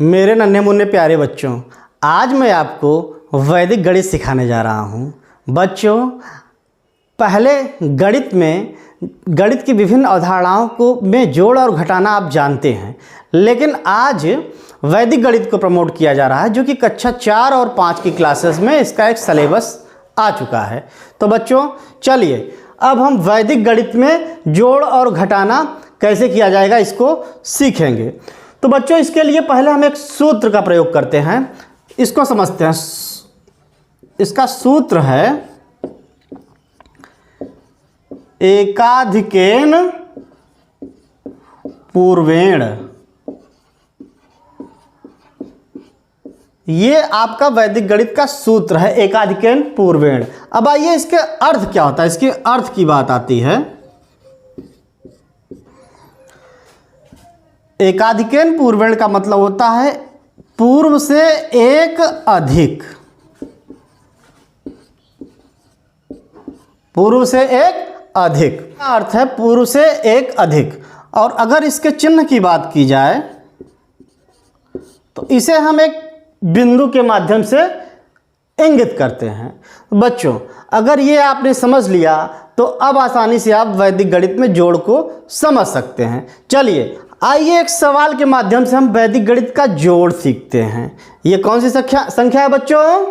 मेरे नन्हे मुन्ने प्यारे बच्चों, आज मैं आपको वैदिक गणित सिखाने जा रहा हूँ। बच्चों, पहले गणित की विभिन्न अवधारणाओं को में जोड़ और घटाना आप जानते हैं, लेकिन आज वैदिक गणित को प्रमोट किया जा रहा है, जो कि कक्षा 4 और 5 की क्लासेस में इसका एक सिलेबस आ चुका है। तो बच्चों चलिए अब हम वैदिक गणित में जोड़ और घटाना कैसे किया जाएगा इसको सीखेंगे। तो बच्चों इसके लिए पहले हम एक सूत्र का प्रयोग करते हैं, इसको समझते हैं। इसका सूत्र है एकाधिकेन पूर्वेण। ये आपका वैदिक गणित का सूत्र है, एकाधिकेन पूर्वेण। अब आइए इसके अर्थ क्या होता है, इसके अर्थ की बात आती है। एकाधिकेन पूर्वेण का मतलब होता है पूर्व से एक अधिक। पूर्व से एक अधिक का अर्थ है पूर्व से एक अधिक। और अगर इसके चिन्ह की बात की जाए तो इसे हम एक बिंदु के माध्यम से इंगित करते हैं। बच्चों अगर ये आपने समझ लिया तो अब आसानी से आप वैदिक गणित में जोड़ को समझ सकते हैं। चलिए आइए एक सवाल के माध्यम से हम वैदिक गणित का जोड़ सीखते हैं। ये कौन सी संख्या है बच्चों?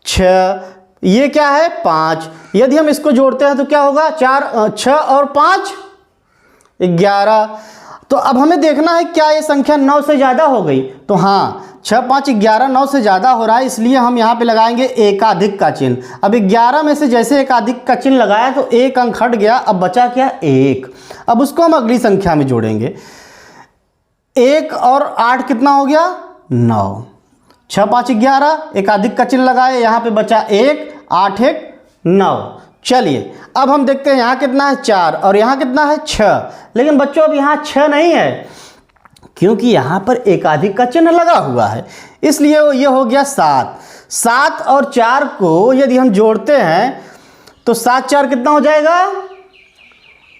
6। ये क्या है? 5। यदि हम इसको जोड़ते हैं तो क्या होगा? 6 और 5 11। तो अब हमें देखना है क्या ये संख्या 9 से ज़्यादा हो गई। तो हाँ, 6 5 11 9 से ज़्यादा हो रहा है, इसलिए हम यहाँ पे लगाएंगे एकाधिक का चिन्ह। अब 11 में से जैसे एकाधिक का चिन्ह लगाया तो एक अंक हट गया, अब बचा क्या? 1। अब उसको हम अगली संख्या में जोड़ेंगे। 1 और 8 कितना हो गया? 9। 6 5 11 एकाधिक का चिन्ह लगाए, यहाँ पे बचा 1, 8 1 9। चलिए अब हम देखते हैं यहाँ कितना है? 4 और यहाँ कितना है? 6। लेकिन बच्चों अब यहाँ 6 नहीं है, क्योंकि यहाँ पर एकाधिक का चिन्ह लगा हुआ है, इसलिए ये हो गया 7। 7 और 4 को यदि हम जोड़ते हैं तो 7 4 कितना हो जाएगा?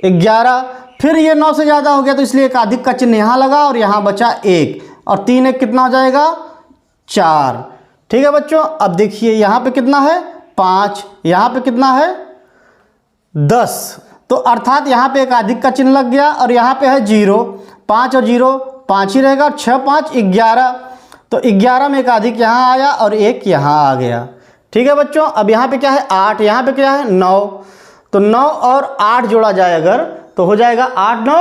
11। फिर ये 9 से ज़्यादा हो गया तो इसलिए एकाधिक का चिन्ह यहाँ लगा और यहाँ बचा 1, और 3 1 कितना हो जाएगा? 4। ठीक है बच्चों, अब देखिए यहाँ पे कितना है? 5। यहाँ पे कितना है? 10। तो अर्थात यहाँ पे एकाधिक का चिन्ह लग गया और यहाँ पे है 0। 5 और 0 5 ही रहेगा, 6 5 11। तो 11 में एकाधिक यहाँ आया और 1 यहाँ आ गया। ठीक है बच्चों, अब यहाँ पे क्या है? 8। यहाँ पे क्या है? 9। तो 9 और 8 जोड़ा जाए अगर तो हो जाएगा 8 9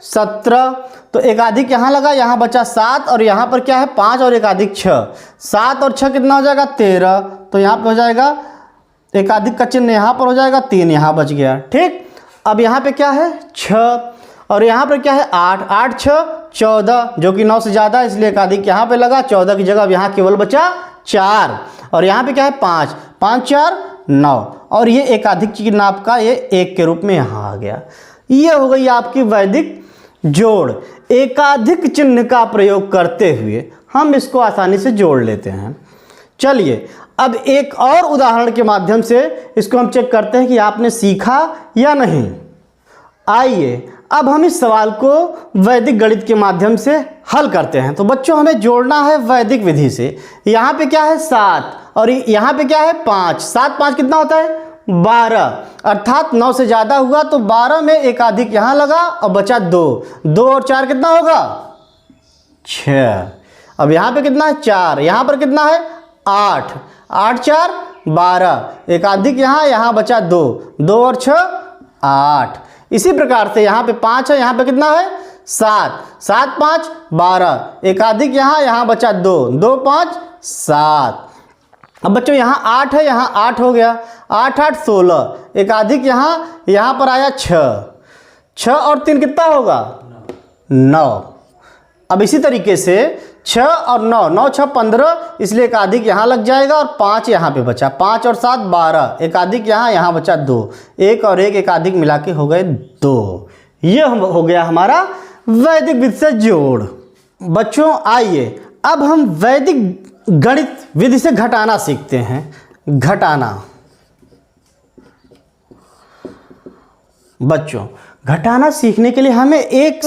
17। तो एकाधिक यहाँ लगा, यहाँ बचा 7 और यहाँ पर क्या है? 5 और एकाधिक 6। 7 और 6 कितना हो जाएगा? 13। तो यहाँ पे हो जाएगा एकाधिक का चिन्ह यहाँ पर हो जाएगा, 3 यहाँ बच गया। ठीक, अब यहाँ पे क्या है? 6 और यहाँ पर क्या है? 8। 8 6 14, जो कि 9 से ज़्यादा है, इसलिए एकाधिक यहाँ पे लगा। 14 की जगह अब यहाँ केवल बचा 4। और यहाँ पे क्या है? 5 5 4 9, और ये एकाधिक चिन्ह आपका ये 1 के रूप में यहाँ आ गया। ये हो गई आपकी वैदिक जोड़। एकाधिक चिन्ह का प्रयोग करते हुए हम इसको आसानी से जोड़ लेते हैं। चलिए अब एक और उदाहरण के माध्यम से इसको हम चेक करते हैं कि आपने सीखा या नहीं। आइए अब हम इस सवाल को वैदिक गणित के माध्यम से हल करते हैं। तो बच्चों हमें जोड़ना है वैदिक विधि से। यहाँ पे क्या है? 7 और यहाँ पे क्या है? 5। 7 5 कितना होता है? 12। अर्थात 9 से ज़्यादा हुआ तो 12 में एकाधिक यहाँ लगा और बचा 2। 2 और 4 कितना होगा? 6। अब यहाँ पे कितना है? 4। यहाँ पर कितना है? 8। 8 4 12 एकाधिक यहाँ बचा 2। 2 और 6 8। इसी प्रकार से यहाँ पे 5 है, यहाँ पे कितना है? 7। 7 5 12 एकाधिक यहाँ बचा 2। 2 5 7। अब बच्चों यहाँ 8 है, यहाँ 8 हो गया। 8 8 16 एकाधिक यहाँ पर आया 6। 6 और 3 कितना होगा? 9। अब इसी तरीके से 6 और 9 9 6 15, इसलिए एकाधिक यहाँ लग जाएगा और 5 यहाँ पे बचा। 5 और 7 12 एकाधिक यहाँ बचा 2। 1 और 1 एकाधिक मिला के हो गए 2। ये हो गया हमारा वैदिक विधि से जोड़। बच्चों आइए अब हम वैदिक गणित विधि से घटाना सीखते हैं। घटाना बच्चों घटाना सीखने के लिए हमें एक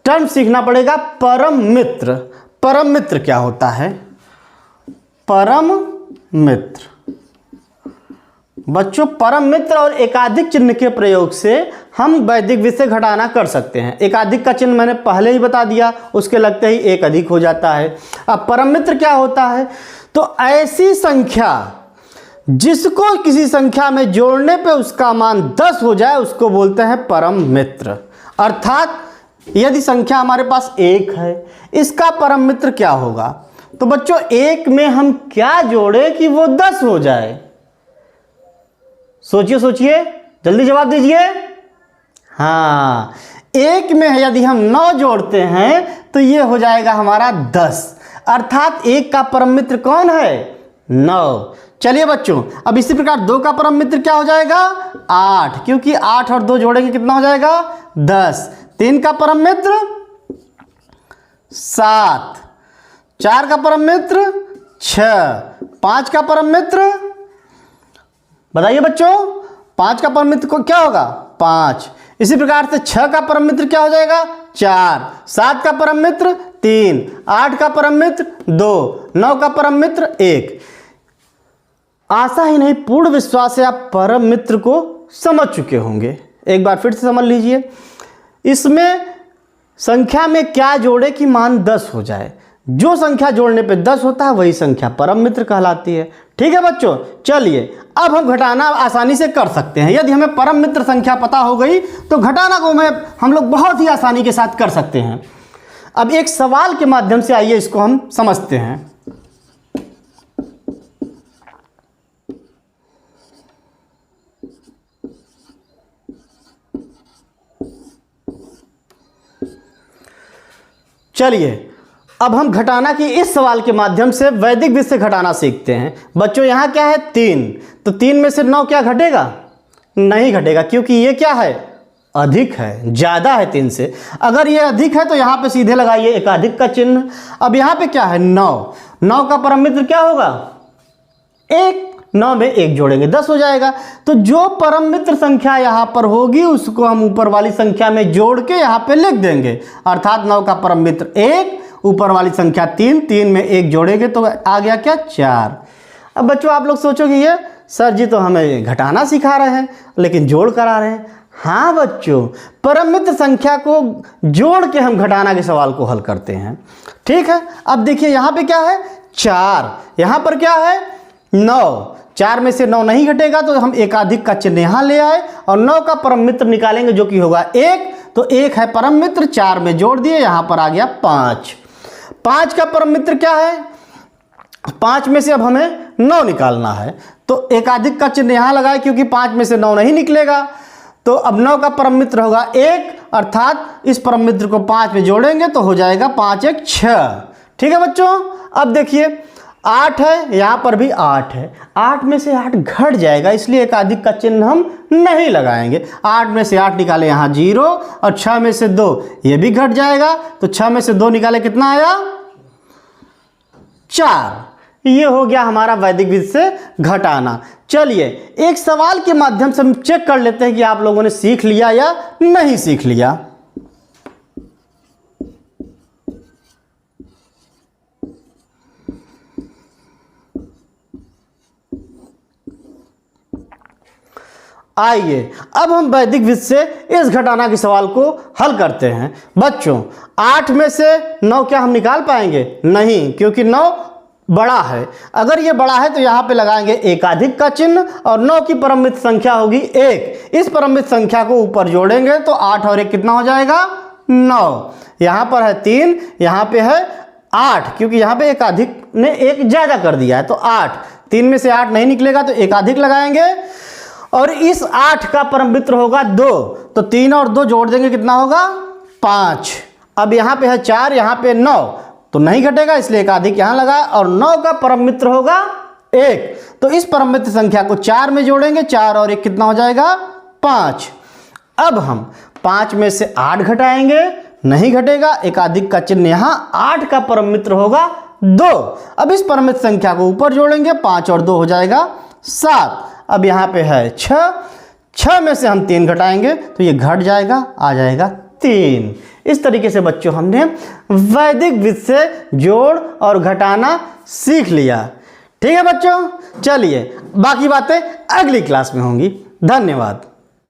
टर्म सीखना पड़ेगा, परम मित्र। परम मित्र क्या होता है? परम मित्र बच्चों, परम मित्र और एकाधिक चिन्ह के प्रयोग से हम वैदिक विषय घटाना कर सकते हैं। एकाधिक का चिन्ह मैंने पहले ही बता दिया, उसके लगते ही एक अधिक हो जाता है। अब परम मित्र क्या होता है? तो ऐसी संख्या जिसको किसी संख्या में जोड़ने पे उसका मान 10 हो जाए उसको बोलते हैं परम मित्र। अर्थात यदि संख्या हमारे पास 1 है, इसका परम मित्र क्या होगा? तो बच्चों 1 में हम क्या जोड़े कि वो 10 हो जाए? सोचिए सोचिए, जल्दी जवाब दीजिए। हाँ, 1 में यदि हम 9 जोड़ते हैं तो ये हो जाएगा हमारा 10। अर्थात 1 का परम मित्र कौन है? 9। चलिए बच्चों, अब इसी प्रकार 2 का परम मित्र क्या हो जाएगा? 8, क्योंकि 8 और 2 जोड़ेंगे कितना हो जाएगा? 10। 3 का परम मित्र 7। 4 का परम मित्र 6। 5 का परम मित्र बताइए बच्चों, 5 का परम मित्र को क्या होगा? 5। इसी प्रकार से 6 का परम मित्र क्या हो जाएगा? 4। 7 का परम मित्र 3। 8 का परम मित्र 2। 9 का परम मित्र 1। आशा ही नहीं, पूर्ण विश्वास है आप परम मित्र को समझ चुके होंगे। एक बार फिर से समझ लीजिए, इसमें संख्या में क्या जोड़े कि मान 10 हो जाए। जो संख्या जोड़ने पे 10 होता है वही संख्या परम मित्र कहलाती है। ठीक है बच्चों, चलिए अब हम घटाना आसानी से कर सकते हैं। यदि हमें परम मित्र संख्या पता हो गई तो घटाना को हम लोग बहुत ही आसानी के साथ कर सकते हैं। अब एक सवाल के माध्यम से आइए इसको हम समझते हैं। चलिए अब हम घटाना की इस सवाल के माध्यम से वैदिक विधि से घटाना सीखते हैं। बच्चों यहाँ क्या है? 3। तो 3 में से 9 क्या घटेगा? नहीं घटेगा, क्योंकि ये क्या है? अधिक है, ज़्यादा है 3 से। अगर ये अधिक है तो यहाँ पे सीधे लगाइए एकाधिक का चिन्ह। अब यहाँ पे क्या है? 9। 9 का परम मित्र क्या होगा? 1। 9 में 1 जोड़ेंगे 10 हो जाएगा। तो जो परम मित्र संख्या यहाँ पर होगी उसको हम ऊपर वाली संख्या में जोड़ के यहाँ पे लिख देंगे। अर्थात 9 का परम मित्र 1, ऊपर वाली संख्या 3, 3 में 1 जोड़ेंगे तो आ गया क्या? 4। अब बच्चों आप लोग सोचोगे ये सर जी तो हमें घटाना सिखा रहे हैं लेकिन जोड़ करा रहे हैं। हाँ बच्चों, परम मित्र संख्या को जोड़ के हम घटाना के सवाल को हल करते हैं। ठीक है, अब देखिए यहाँ पे क्या है? 4। यहाँ पर क्या है? 9। 4 में से 9 नहीं घटेगा तो हम एकाधिक का चिन्ह यहाँ ले आए और 9 का परम मित्र निकालेंगे जो कि होगा 1। तो 1 है परम मित्र, 4 में जोड़ दिए, यहाँ पर आ गया 5। 5 का परम मित्र क्या है? 5 में से अब हमें 9 निकालना है तो एकाधिक का चिन्ह यहाँ लगाए, क्योंकि 5 में से 9 नहीं निकलेगा। तो अब 9 का परम मित्र होगा 1, अर्थात इस परम मित्र को 5 में जोड़ेंगे तो हो जाएगा 5 1 6। ठीक है बच्चों, अब देखिए 8 है, यहाँ पर भी 8 है। 8 में से 8 घट जाएगा, इसलिए एकाधिक का चिन्ह हम नहीं लगाएंगे। 8 में से 8 निकाले यहाँ 0 और 6 में से 2 ये भी घट जाएगा। तो 6 में से 2 निकाले कितना आया? 4। ये हो गया हमारा वैदिक विधि से घटाना। चलिए एक सवाल के माध्यम से हम चेक कर लेते हैं कि आप लोगों ने सीख लिया या नहीं सीख लिया। आइए अब हम वैदिक विधि से इस घटाना के सवाल को हल करते हैं। बच्चों 8 में से 9 क्या हम निकाल पाएंगे? नहीं, क्योंकि 9 बड़ा है। अगर ये बड़ा है तो यहाँ पे लगाएंगे एकाधिक का चिन्ह और 9 की परम मित्र संख्या होगी 1। इस परम मित्र संख्या को ऊपर जोड़ेंगे तो 8 और 1 कितना हो जाएगा? 9। यहाँ पर है 3, यहाँ पे है 8, क्योंकि यहाँ पे एकाधिक ने 1 ज़्यादा कर दिया है तो 8। 3 में से 8 नहीं निकलेगा तो एकाधिक लगाएंगे और इस 8 का परम मित्र होगा 2। तो 3 और 2 जोड़ देंगे कितना होगा? 5। अब यहाँ पे है 4, यहाँ पे 9 तो नहीं घटेगा, इसलिए एकाधिक यहाँ लगा और 9 का परम मित्र होगा 1। तो इस परम मित्र संख्या को 4 में जोड़ेंगे, 4 और 1 कितना हो जाएगा? 5। अब हम 5 में से 8 घटाएंगे, नहीं घटेगा, एकाधिक का चिन्ह यहाँ 8 का परम मित्र होगा 2। अब इस परम मित्र संख्या को ऊपर जोड़ेंगे, 5 और 2 हो जाएगा 7। अब यहाँ पे है 6, 6 में से हम 3 घटाएंगे तो ये घट जाएगा, आ जाएगा 3। इस तरीके से बच्चों हमने वैदिक विधि से जोड़ और घटाना सीख लिया। ठीक है बच्चों, चलिए बाकी बातें अगली क्लास में होंगी। धन्यवाद।